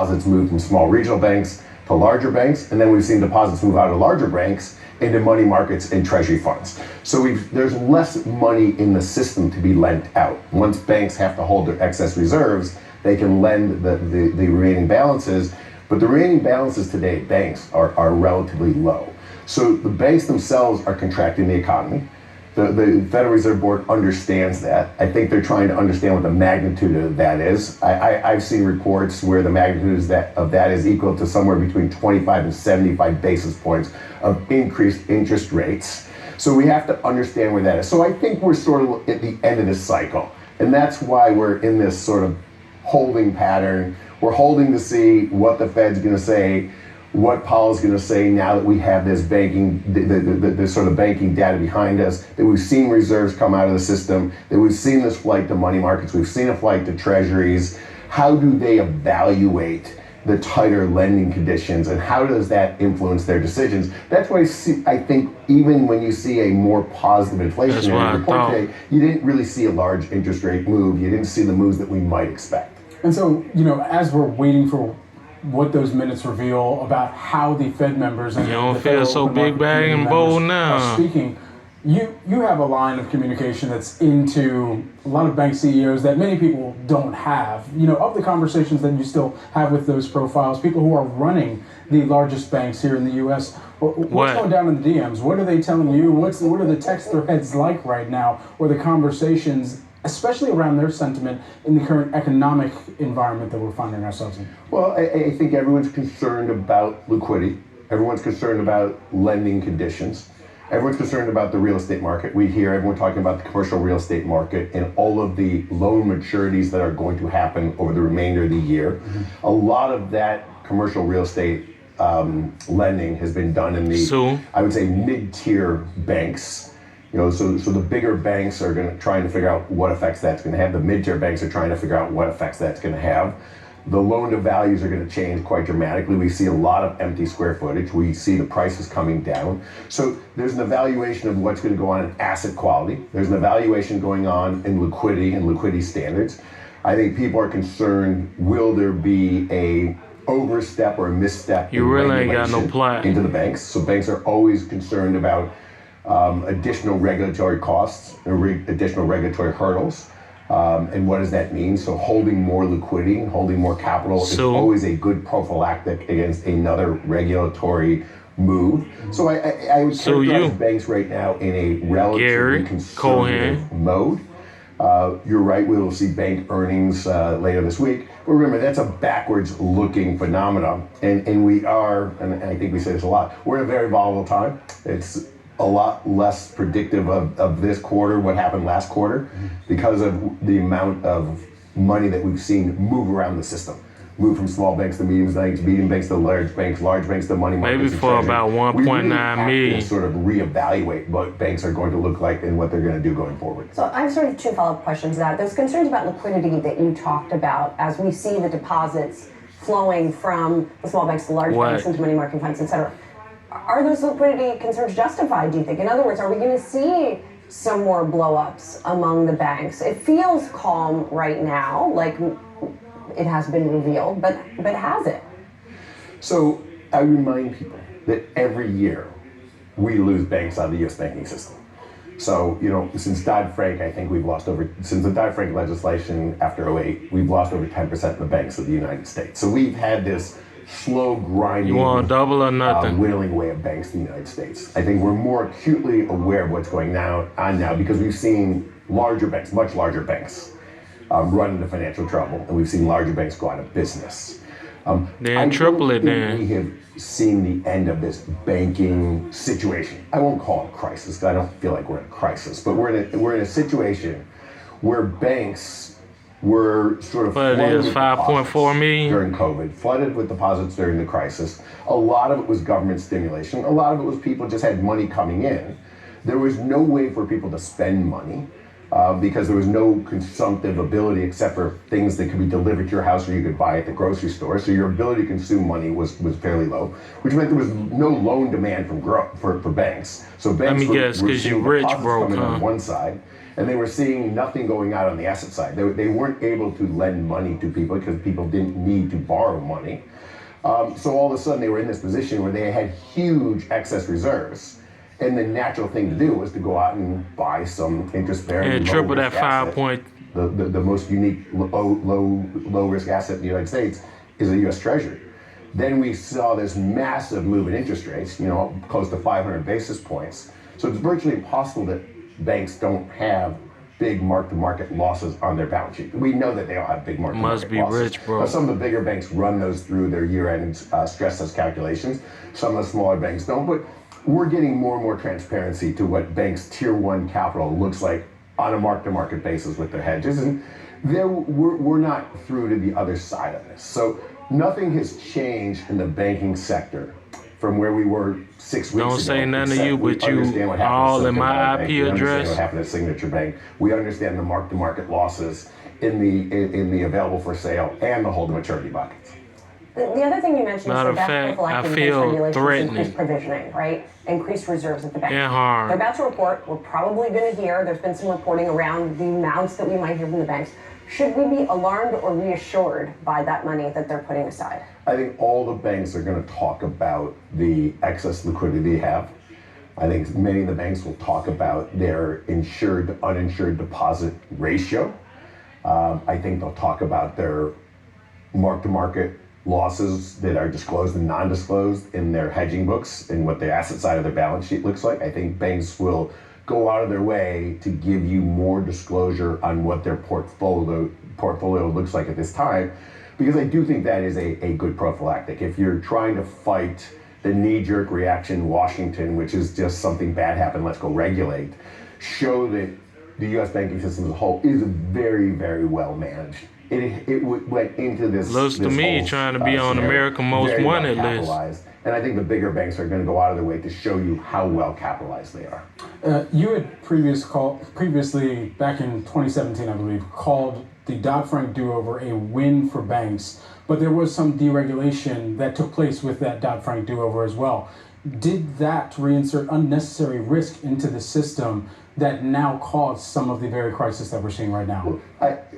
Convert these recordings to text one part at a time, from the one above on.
deposits move from small regional banks to larger banks, and then we've seen deposits move out of larger banks into money markets and treasury funds. So there's less money in the system to be lent out. Once banks have to hold their excess reserves, they can lend the remaining balances, but the remaining balances today at banks are relatively low. So the banks themselves are contracting the economy. The Federal Reserve Board understands that. I think they're trying to understand what the magnitude of that is. I've seen reports where the magnitude of that is equal to somewhere between 25 and 75 basis points of increased interest rates. So we have to understand where that is. So I think we're sort of at the end of this cycle. And that's why we're in this sort of holding pattern. We're holding to see what the Fed's going to say, what Powell's going to say now that we have this banking, the sort of banking data behind us, that we've seen reserves come out of the system, that we've seen this flight to money markets, we've seen a flight to treasuries. How do they evaluate the tighter lending conditions, and how does that influence their decisions? That's why I think even when you see a more positive inflationary report today, you didn't really see a large interest rate move. You didn't see the moves that we might expect. And so, as we're waiting for what those minutes reveal about how the Fed members and you don't feel so big bag and bold now are speaking, you have a line of communication that's into a lot of bank CEOs that many people don't have. Of the conversations that you still have with those profiles, people who are running the largest banks here in the U.S., what's going down in the DMs? What are they telling you? What are the text threads like right now, or the conversations, especially around their sentiment in the current economic environment that we're finding ourselves in? Well, I think everyone's concerned about liquidity. Everyone's concerned about lending conditions. Everyone's concerned about the real estate market. We hear everyone talking about the commercial real estate market and all of the loan maturities that are going to happen over the remainder of the year. Mm-hmm. A lot of that commercial real estate lending has been done in I would say, mid-tier banks. So the bigger banks are trying to figure out what effects that's going to have. The mid-tier banks are trying to figure out what effects that's going to have. The loan to values are going to change quite dramatically. We see a lot of empty square footage. We see the prices coming down. So there's an evaluation of what's going to go on in asset quality. There's an evaluation going on in liquidity and liquidity standards. I think people are concerned, will there be a overstep or a misstep you really ain't got no plan into the banks? So banks are always concerned about additional regulatory costs, additional regulatory hurdles, and what does that mean? So holding more liquidity, holding more capital is always a good prophylactic against another regulatory move. So I would characterize banks right now in a relatively conservative Cohen. mode. You're right, we will see bank earnings later this week. But remember, that's a backwards-looking phenomenon. And we are, and I think we say this a lot, we're in a very volatile time. It's a lot less predictive of this quarter, what happened last quarter, because of the amount of money that we've seen move around the system. Move from small banks to medium banks to large banks to money markets. Maybe for about 1.9 million. We really have to sort of reevaluate what banks are going to look like and what they're going to do going forward. So I have sort of two follow-up questions to that. There's concerns about liquidity that you talked about as we see the deposits flowing from the small banks to large banks into money market funds, et cetera. Are those liquidity concerns justified, do you think? In other words, are we going to see some more blow-ups among the banks? It feels calm right now, like it has been revealed, but has it? So I remind people that every year we lose banks out of the U.S. banking system. So, since Dodd-Frank, I think we've lost since the Dodd-Frank legislation after 2008, we've lost over 10% of the banks of the United States. So we've had this slow grinding, you want double or nothing? Whittling away of banks in the United States. I think we're more acutely aware of what's going on now because we've seen larger banks, much larger banks, run into financial trouble, and we've seen larger banks go out of business. Then triple it then. We have seen the end of this banking situation. I won't call it a crisis because I don't feel like we're in a crisis, but we're in a situation where banks were sort of flooded with 5.4 million during COVID, flooded with deposits during the crisis. A lot of it was government stimulation. A lot of it was people just had money coming in. There was no way for people to spend money because there was no consumptive ability except for things that could be delivered to your house or you could buy at the grocery store. So your ability to consume money was fairly low, which meant there was no loan demand for banks. So banks were seeing deposits coming on one side, And they were seeing nothing going out on the asset side. They weren't able to lend money to people because people didn't need to borrow money. So all of a sudden they were in this position where they had huge excess reserves. And the natural thing to do was to go out and buy some interest-bearing, And triple that low-risk 5 asset. point. The most unique low risk asset in the United States is a U.S. Treasury. Then we saw this massive move in interest rates, close to 500 basis points. So it's virtually impossible that banks don't have big mark-to-market losses on their balance sheet. We know that they all have big mark-to-market Must be losses. rich, bro. Now, some of the bigger banks run those through their year-end stress test calculations. Some of the smaller banks don't. But we're getting more and more transparency to what banks' tier one capital looks like on a mark-to-market basis with their hedges, and we're not through to the other side of this. So nothing has changed in the banking sector from where we were 6 weeks ago. Don't say nothing to except you, we but you understand what happened all at in Silicon my Valley Bank. IP We understand address. what happened at Signature Bank. We understand the mark-to-market losses in the available for sale and the hold-to-maturity buckets. The other thing you mentioned Matter is of that fact, I prophylactic feel regulations threatening. increased provisioning, right? Increased reserves at the bank. And harm. They're about to report. We're probably going to hear. There's been some reporting around the amounts that we might hear from the banks. Should we be alarmed or reassured by that money that they're putting aside? I think all the banks are going to talk about the excess liquidity they have. I think many of the banks will talk about their insured to uninsured deposit ratio. I think they'll talk about their mark-to-market losses that are disclosed and non-disclosed in their hedging books and what the asset side of their balance sheet looks like. I think banks will go out of their way to give you more disclosure on what their portfolio looks like at this time, because I do think that is a good prophylactic. If you're trying to fight the knee-jerk reaction in Washington, which is just something bad happened, let's go regulate, show that the U.S. banking system as a whole is very, very well managed. It went into this. Looks to this me whole, trying to be on scenario American Most very well Wanted list. capitalized. And I think the bigger banks are going to go out of their way to show you how well capitalized they are. You had previously, back in 2017, I believe, called the Dodd-Frank do-over a win for banks, but there was some deregulation that took place with that Dodd-Frank do-over as well. Did that reinsert unnecessary risk into the system that now caused some of the very crisis that we're seeing right now?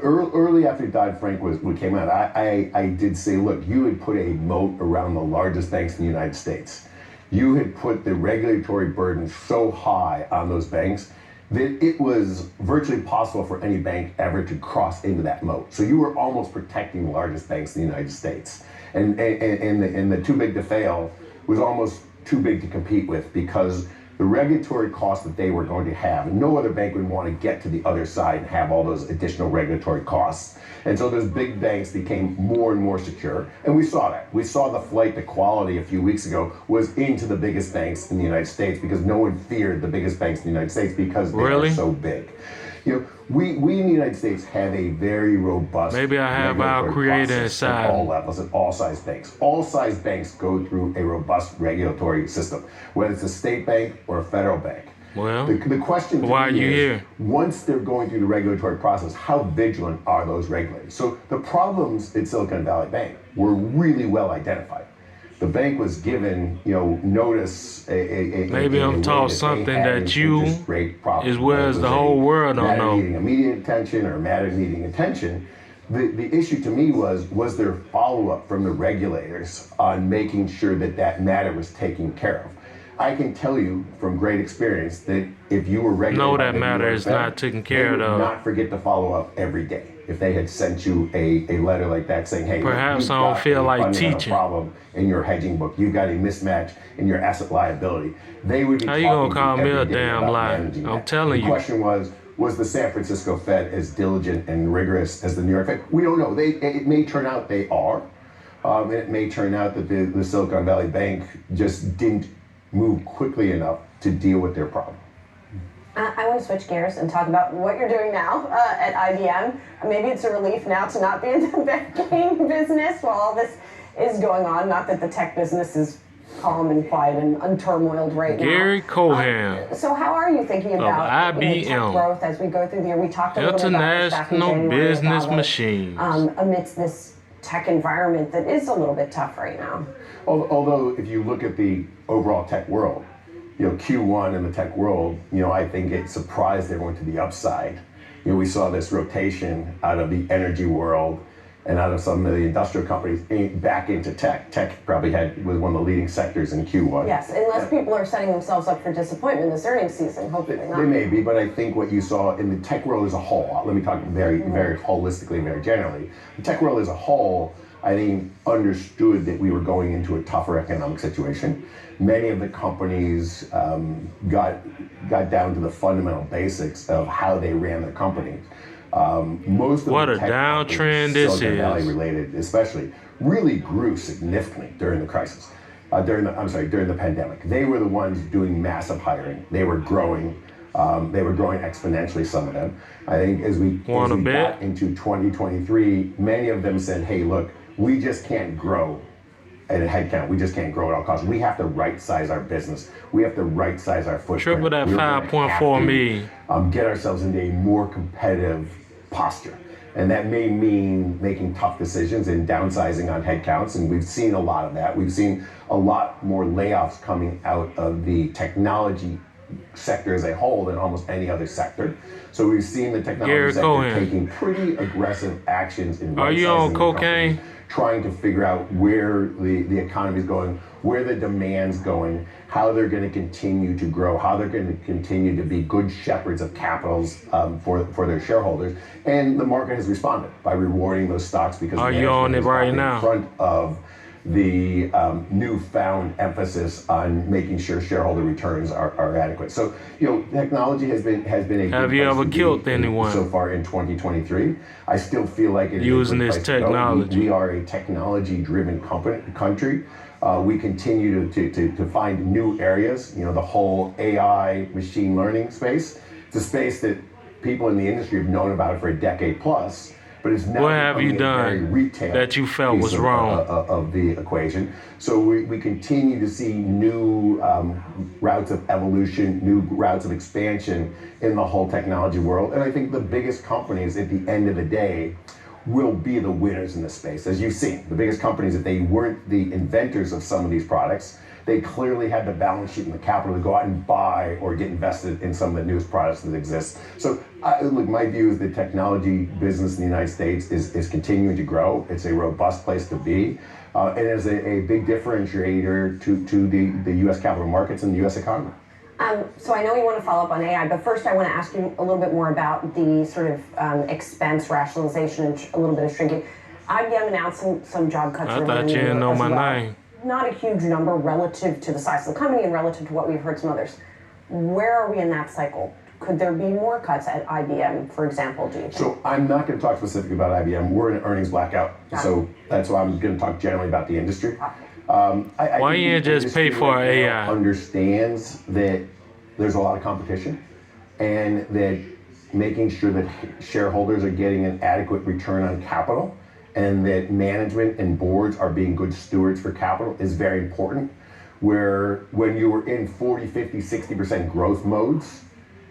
Early after Dodd-Frank came out, I did say, look, you had put a moat around the largest banks in the United States. You had put the regulatory burden so high on those banks that it was virtually impossible for any bank ever to cross into that moat. So you were almost protecting the largest banks in the United States. And the too big to fail was almost too big to compete with, because the regulatory costs that they were going to have, no other bank would want to get to the other side and have all those additional regulatory costs. And so those big banks became more and more secure. And we saw that. We saw the flight to quality a few weeks ago was into the biggest banks in the United States, because no one feared the biggest banks in the United States because they are so big. We in the United States have a very robust. Maybe I have our creator inside. At all levels, at all size banks. All size banks go through a robust regulatory system, whether it's a state bank or a federal bank. Well, the question why are you is, here? once they're going through the regulatory process, how vigilant are those regulators? So the problems at Silicon Valley Bank were really well identified. The bank was given, notice. Maybe I'm taught something that you, as well as the whole world, don't know. Needing immediate attention or matter needing attention. The issue to me was there follow-up from the regulators on making sure that matter was taken care of. I can tell you from great experience that if you were regulated, that matter is not taken care of. They would not forget to follow up every day. If they had sent you a letter like that saying, hey, perhaps you've I don't got feel a like fundamental teaching. problem in your hedging book, you've got a mismatch in your asset liability, they would be How you gonna call me a every day damn about lie? managing I'm that. telling you. The question was the San Francisco Fed as diligent and rigorous as the New York Fed? We don't know. It may turn out they are. And it may turn out that the Silicon Valley Bank just didn't move quickly enough to deal with their problem. I want to switch gears and talk about what you're doing now at IBM. Maybe it's a relief now to not be in the banking business while all this is going on. Not that the tech business is calm and quiet and unturmoiled right now. Gary Cohen. So how are you thinking about IBM. tech growth as we go through the year? We talked a little bit about this back in International January Business about Machines. amidst this tech environment that is a little bit tough right now. Although if you look at the overall tech world, Q1 in the tech world, I think it surprised everyone to the upside. We saw this rotation out of the energy world and out of some of the industrial companies back into tech. Tech probably was one of the leading sectors in Q1. Yes, unless people are setting themselves up for disappointment this earnings season, hopefully not. They may be, but I think what you saw in the tech world as a whole, let me talk very holistically, very generally. The tech world as a whole, I think, understood that we were going into a tougher economic situation. Many of the companies got down to the fundamental basics of how they ran their companies. Most of what the a tech downtrend this Silicon Valley is. Related, especially, really grew significantly during the crisis. During the pandemic. They were the ones doing massive hiring. They were growing. They were growing exponentially, some of them. I think as we got into 2023, many of them said, hey, look, we just can't grow at a headcount. We just can't grow at all costs. We have to right-size our business. We have to right-size our footprint. Triple that 5.4 million. Get ourselves into a more competitive posture. And that may mean making tough decisions and downsizing on headcounts. And we've seen a lot of that. We've seen a lot more layoffs coming out of the technology sector as a whole than almost any other sector. So we've seen the technology sector Cohen. taking pretty aggressive actions in Are you on cocaine? Trying to figure out where the economy is going, where the demand's going, how they're going to continue to grow, how they're going to continue to be good shepherds of capitals for their shareholders. And the market has responded by rewarding those stocks because are you on it right now? In front of the newfound emphasis on making sure shareholder returns are adequate. So, technology has been a have you ever killed anyone so far in 2023? I still feel like it using is this technology. We are a technology-driven country. We continue to find new areas. The whole AI machine learning space. It's a space that people in the industry have known about for a decade plus. But it's now what have you done that you felt was wrong of the equation? So we continue to see new routes of evolution, new routes of expansion in the whole technology world. And I think the biggest companies at the end of the day will be the winners in this space. As you've seen, the biggest companies, if they weren't the inventors of some of these products, they clearly had the balance sheet and the capital to go out and buy or get invested in some of the newest products that exist. So look, my view is the technology business in the United States is continuing to grow. It's a robust place to be. And is a big differentiator to the U.S. capital markets and the U.S. economy. So I know you want to follow up on AI, but first I want to ask you a little bit more about the sort of expense rationalization and a little bit of shrinking. IBM announced some job cuts. I thought you didn't know my name. Not a huge number relative to the size of the company and relative to what we've heard from others. Where are we in that cycle? Could there be more cuts at IBM, for example, do you think? So I'm not going to talk specifically about IBM. We're in an earnings blackout. So that's why I'm going to talk generally about the industry. Why you just pay for AI? Understands that there's a lot of competition and that making sure that shareholders are getting an adequate return on capital and that management and boards are being good stewards for capital is very important. Where when you were in 40, 50, 60% growth modes,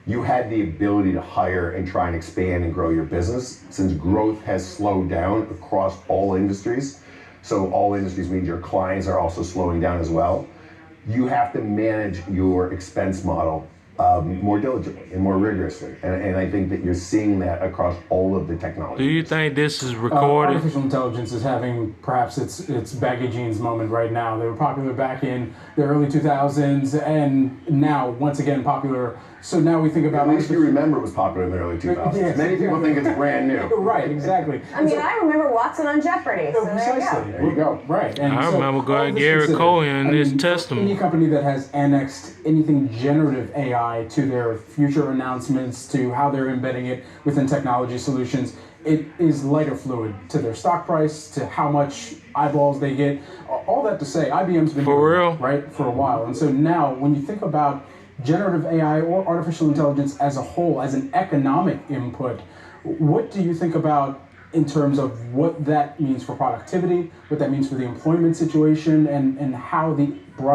you had the ability to hire and try and expand and grow your business. Since growth has slowed down across all industries, so all industries means your clients are also slowing down as well, you have to manage your expense model more diligently and more rigorously. And I think that you're seeing that across all of the technology. Do you think this is recorded? Artificial intelligence is having perhaps its baggy jeans moment right now. They were popular back in the early 2000s and now once again popular. So now we think about... At least you remember it was popular in the early 2000s. Yes, Many people think it's brand new. Right, exactly. I mean, I remember Watson on Jeopardy. So precisely. There you go. Right. And I remember going Gary Cohen in his testimony. Any company that has annexed anything generative AI to their future announcements, to how they're embedding it within technology solutions, it is lighter fluid to their stock price, to how much eyeballs they get. All that to say, IBM's been For doing real? it, right, for a while. And so now, when you think about generative AI or artificial intelligence as a whole, as an economic input, what do you think about in terms of what that means for productivity, what that means for the employment situation, and how the broader